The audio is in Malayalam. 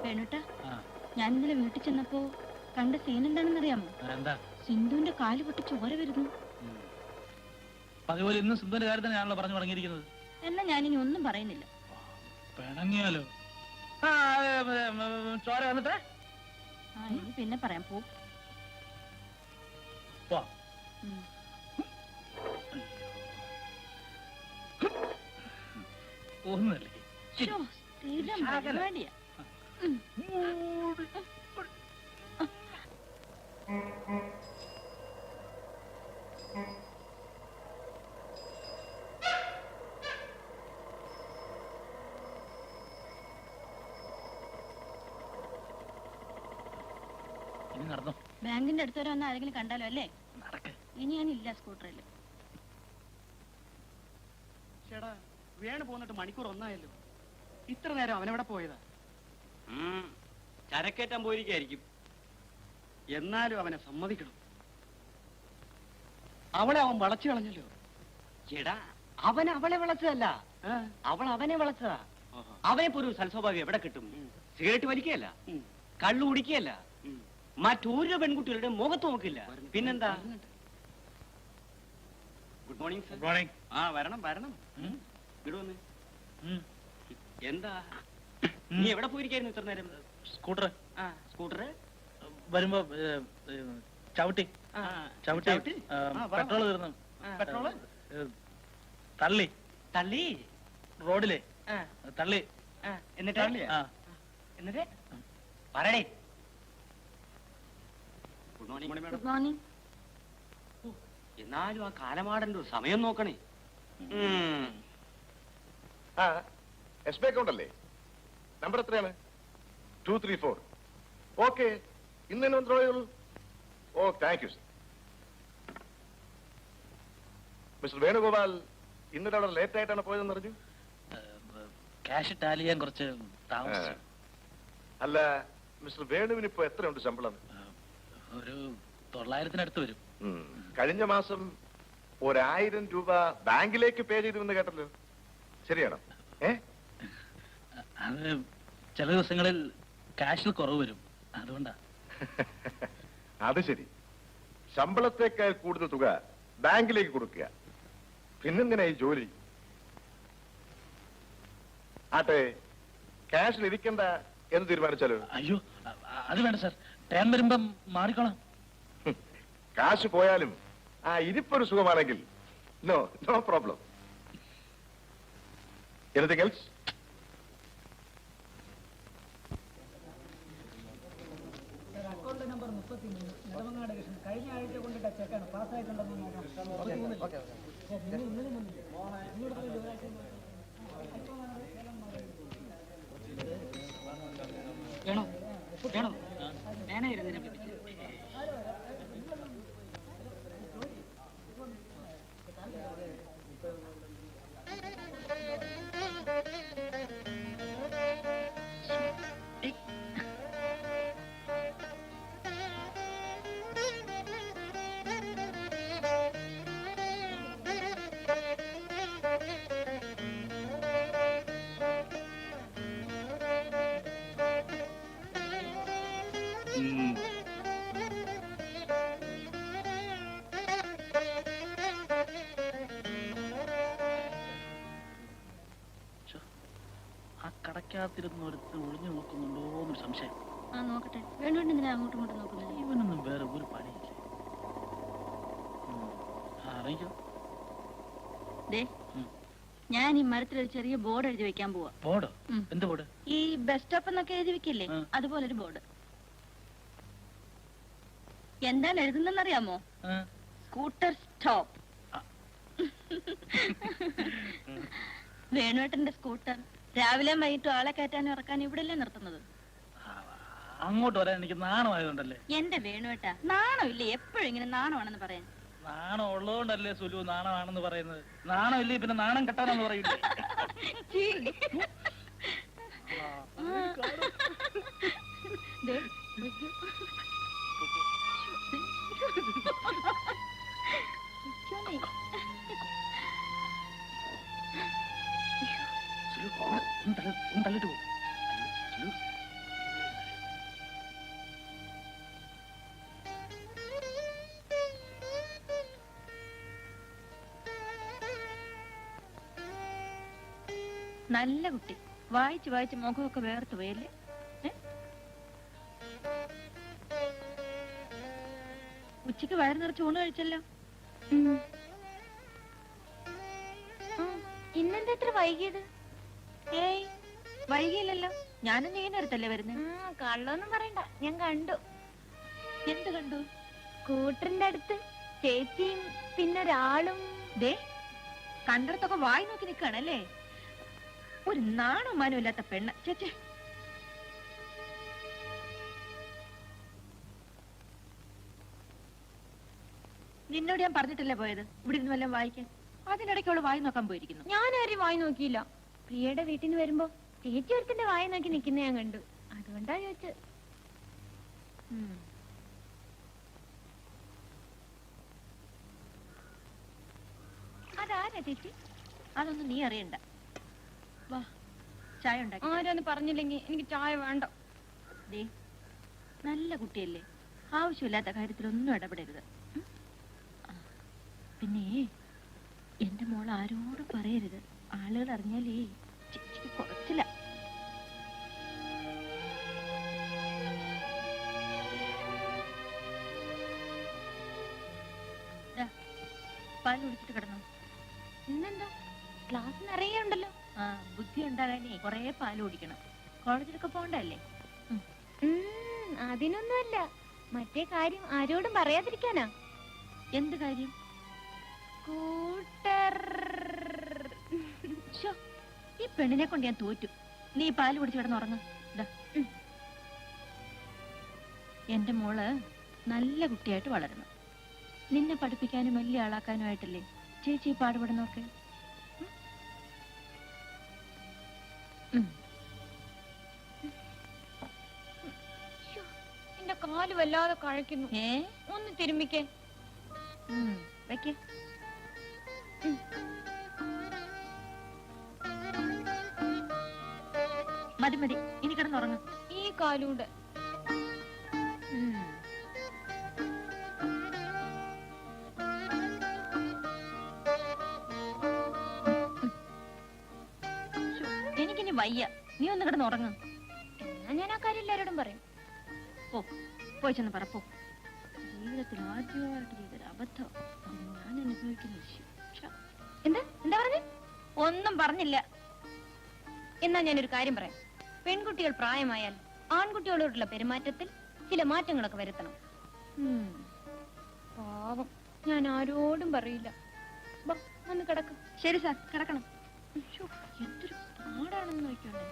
വേണുട്ടാ, ഞാൻ ഇന്നലെ വീട്ടിൽ ചെന്നപ്പോ കണ്ട സീൻ എന്താണെന്നറിയാമോ? സിന്ധുവിന്റെ കാല് പൊട്ടി ചോര വരുന്നു. അതുപോലെ ഇന്ന് സിന്ധുവിന്റെ കാര്യം തന്നെയാണല്ലോ പറഞ്ഞു തുടങ്ങിയിരിക്കുന്നത്. എന്നാ ഞാനിനി ഒന്നും പറയുന്നില്ല. പിണങ്ങിയാലോ? ചോര വന്നിട്ട് ഇനി പിന്നെ പറയാം. പോ. ഒന്നല്ലേ പരിപാടിയാ. ബാങ്കിന്റെ അടുത്ത് വരെ വന്ന് ആരെങ്കിലും കണ്ടാലോ അല്ലേ? ഇനി ഞാനില്ല സ്കൂട്ടറിൽ. ചേടാ, വേണു പോന്നിട്ട് മണിക്കൂർ ഒന്നായല്ലോ. ഇത്ര നേരം അവനെവിടെ പോയതാ? ചരക്കേറ്റാൻ പോയിരിക്കായിരിക്കും. എന്നാലും അവനെ സമ്മതിക്കണം. അവളെ അവൻ വളച്ചു കളഞ്ഞല്ലോ. ചേടാ, അവൻ അവളെ വളച്ചതല്ല, അവൾ അവനെ വളച്ചതാ. അവനെ ഒരു സൽസ്വഭാവം എവിടെ കിട്ടും? സിഗരറ്റ് വലിക്കുകയല്ല, കള്ളു കുടിക്കുകയല്ല, മറ്റൊരു പെൺകുട്ടികളുടെ മുഖത്ത് നോക്കില്ല. പിന്നെന്താ? Good morning sir. മോർണിംഗ്. വരണം വരണം. ഇടുവന്ന്. എന്താ നീ എവിടെ പോയിരിക്കായിരുന്നു ഇത്ര നേരം? സ്കൂട്ടർ. സ്കൂട്ടർ വരുമ്പോ ചവിട്ടി പെട്രോൾ തീർന്നു. പെട്രോള് തള്ളി തള്ളി റോഡിലെ തള്ളി. എന്നിട്ട് എന്നിട്ട് പറയണേ. Good morning. Good morning. എന്നാലും ആ കാലമാടന്റെ ഒരു സമയം നോക്കണേ. എസ്.ബി. അക്കൗണ്ട് അല്ലേ? നമ്പർ എത്രയാണ്? 234. ഓക്കെ, ഇന്ന് തന്നെ വന്നോളൂ. ഓ, thank you sir. Mister Venugopal ഇന്നലെ അവിടെ ലേറ്റ് ആയിട്ടാണ് പോയതെന്ന് അറിഞ്ഞു. ക്യാഷ് ടാലി ചെയ്യാൻ കുറച്ച് താമസിച്ചു. അല്ല, മിസ്റ്റർ വേണുവിന് ഇപ്പൊ എത്രയുണ്ട് ശമ്പളം? ഒരു 900-അടുത്ത് വരും. കഴിഞ്ഞ മാസം 1000 രൂപ ബാങ്കിലേക്ക് പേ ചെയ്തുവെന്ന് കേട്ടല്ലോ, ശരിയാണോ? അത് ചില ദിവസങ്ങളിൽ ക്യാഷിൽ കുറവ് വരും, അതുകൊണ്ടാ. അത് ശരി. ശമ്പളത്തേക്കാൾ കൂടുതൽ തുക ബാങ്കിലേക്ക് കൊടുക്കുക, പിന്നെന്തിനാ ഈ ജോലി? ആട്ടെ, ക്യാഷിൽ ഇരിക്കണ്ട എന്ന് തീരുമാനിച്ചാലോ? അയ്യോ, അത് വേണ്ട സാർ, ടൈം വരുമ്പം മാറിക്കോളാം. കാശ് പോയാലും ആ ഇരിപ്പൊരു സുഖമാണെങ്കിൽ no problem. Anything else? Account number 33 Nedumangad Krishnan. കഴിഞ്ഞ ആഴ്ച കൊണ്ടിട്ട ചെക്കാണ്, പാസ്സായിട്ടുണ്ടെന്ന് നോക്കാം. വേണോ വേണോ ഞാനായിരുന്നതിനെ വിളിപ്പിച്ചു. ആ കടക്കകത്തിരുന്ന് ഒരുത്ത് ഒളിഞ്ഞു നോക്കുന്നുണ്ടോ എന്നൊരു സംശയം. നോക്കട്ടെ. വേണുവേണ്ട എന്തിനാ അങ്ങോട്ടും ഇങ്ങോട്ടും നോക്കുന്നത്? ഇവനൊന്നും വേറെ ഒരു പണിയില്ല. അറിയിക്കോ? ഞാൻ ഈ മരത്തിലൊരു ചെറിയ ബോർഡ് എഴുതി വെക്കാൻ പോവാ. ബോർഡോ? എന്ത് ബോർഡ്? ഈ ബസ് സ്റ്റോപ്പ് എന്നൊക്കെ എഴുതി വെക്കില്ലേ, അതുപോലൊരു ബോർഡ്. എന്താണ് എഴുതുന്നറിയാമോ? Scooter stop. വേണുവേട്ടന്റെ സ്കൂട്ടർ രാവിലെ വൈകിട്ടും ആളെ കയറ്റാനും ഇറക്കാനും ഇവിടെയല്ലേ നിർത്തുന്നത്? അങ്ങോട്ട് വരാൻ എനിക്ക് നാണമായതുകൊണ്ടല്ലേ. എന്റെ വേണുവേട്ടാ, നാണം ഇല്ലേ എപ്പോഴും ഇങ്ങനെ നാണമാണെന്ന് പറയാൻ? നാണം ഉള്ളതുകൊണ്ടല്ലേ സുലു നാണമാണെന്ന് പറയുന്നത്. നാണം ഇല്ലേ പിന്നെ നാണം കെട്ടാനെന്ന് പറയില്ലേ? തള്ളിട്ട് പോകും. നല്ല കുട്ടി. വായിച്ച് വായിച്ച് മുഖമൊക്കെ വേർത്ത് പോയല്ലേ? ഉച്ചക്ക് വയറ് നിറച്ച് ഊണ് കഴിച്ചല്ലോ. ഇന്നെന്താ ഇത്ര വൈകിയത്? ഏയ് വൈകിയില്ലല്ലോ. ഞാനും ഈ നേരത്തല്ലേ വരുന്നത്. കള്ളൊന്നും പറയണ്ട, ഞാൻ കണ്ടു. എന്ത് കണ്ടു? സ്കൂട്ടറിന്റെ അടുത്ത് ചേച്ചിയും പിന്നൊരാളും. ദേ കണ്ടിടത്തൊക്കെ വായി നോക്കി നിൽക്കുകയാണല്ലേ. ഒരു നാണോ മാനോ ഇല്ലാത്ത പെണ്ണ്. ചേച്ചേ നിന്നോട് ഞാൻ പറഞ്ഞിട്ടല്ലേ പോയത് ഇവിടെ ഇരുന്ന് വല്ലതും വായിക്കാൻ? അതിനിടയ്ക്ക് അവള് വായി നോക്കാൻ പോയിരിക്കുന്നു. ഞാൻ ആരും വായി നോക്കിയില്ല. പ്രിയയുടെ വീട്ടിൽ നിന്ന് വരുമ്പോ ചേച്ചി ഒരുത്തിന്റെ വായി നോക്കി നിൽക്കുന്ന ഞാൻ കണ്ടു. അതുകൊണ്ടാ ചോദിച്ചത്. അതാരാ ചേച്ചി? അതൊന്നും നീ അറിയണ്ട. വാ ചായ ഉണ്ടാക്കി. ആരാന്ന് പറഞ്ഞില്ലെങ്കിൽ എനിക്ക് ചായ വേണ്ട. ദേ നല്ല കുട്ടിയല്ലേ, ആവശ്യമില്ലാത്ത കാര്യത്തിലൊന്നും ഇടപെടരുത്. പിന്നെ എന്റെ മോൾ ആരോടും പറയരുത്. ആളുകൾ അറിഞ്ഞാലേ ചേച്ചിക്ക് കുറച്ചില്ല. പാൽ കുടിച്ചിട്ട് കിടന്നു. ഇന്നെന്താ ക്ലാസ് നിറയെ ഉണ്ടല്ലോ. ബുദ്ധി ഉണ്ടാകാനേ കൊറേ പാല് കുടിക്കണം. കോളേജിലൊക്കെ പോണ്ടല്ലേ? അതിനൊന്നുമല്ല, മറ്റേ കാര്യം ആരോടും പറയാതിരിക്കാനാ. എന്ത് കാര്യം? സ്കൂട്ടർ. ഈ പെണ്ണിനെ കൊണ്ട് ഞാൻ തോറ്റു. നീ പാല് കുടിച്ച് കിടന്നുറങ്ങ. എന്റെ മോള് നല്ല കുട്ടിയായിട്ട് വളരണം. നിന്നെ പഠിപ്പിക്കാനും വലിയ ആളാക്കാനും ആയിട്ടല്ലേ ചേച്ചി പാടുപെടുന്നൊക്കെ. എന്റെ കാല് വല്ലാതെ കഴക്കുന്നു. ഒന്ന് തിരുമ്മിക്കേ. വെക്കേ. മതി മതി, ഇനി കിടന്നുറങ്ങ. ഈ കാലൂടെ എനിക്കിനി വയ്യ. നീ ഒന്ന് കിടന്നുറങ്ങ. എന്നാ ഞാൻ ആ കാര്യം എല്ലാരോടും പറയും. പോയി ചെന്ന് പറപ്പോ. ജീവിതത്തിൽ ആദ്യമായിട്ട് ചെയ്തൊരു അബദ്ധം ഞാൻ അനുഭവിക്കുന്ന. എന്താ എന്താ പറഞ്ഞേ? ഒന്നും പറഞ്ഞില്ല. എന്നാ ഞാനൊരു കാര്യം പറയാം. പെൺകുട്ടികൾ പ്രായമായാൽ ആൺകുട്ടികളോടുള്ള പെരുമാറ്റത്തിൽ ചില മാറ്റങ്ങളൊക്കെ വരുത്തണം. പാവം, ഞാൻ ആരോടും പറയില്ല. വന്ന് കിടക്കും. ശരി സാർ, കിടക്കണം. എന്തൊരു പാടാണെന്ന് നോക്കിയോണ്ടേ.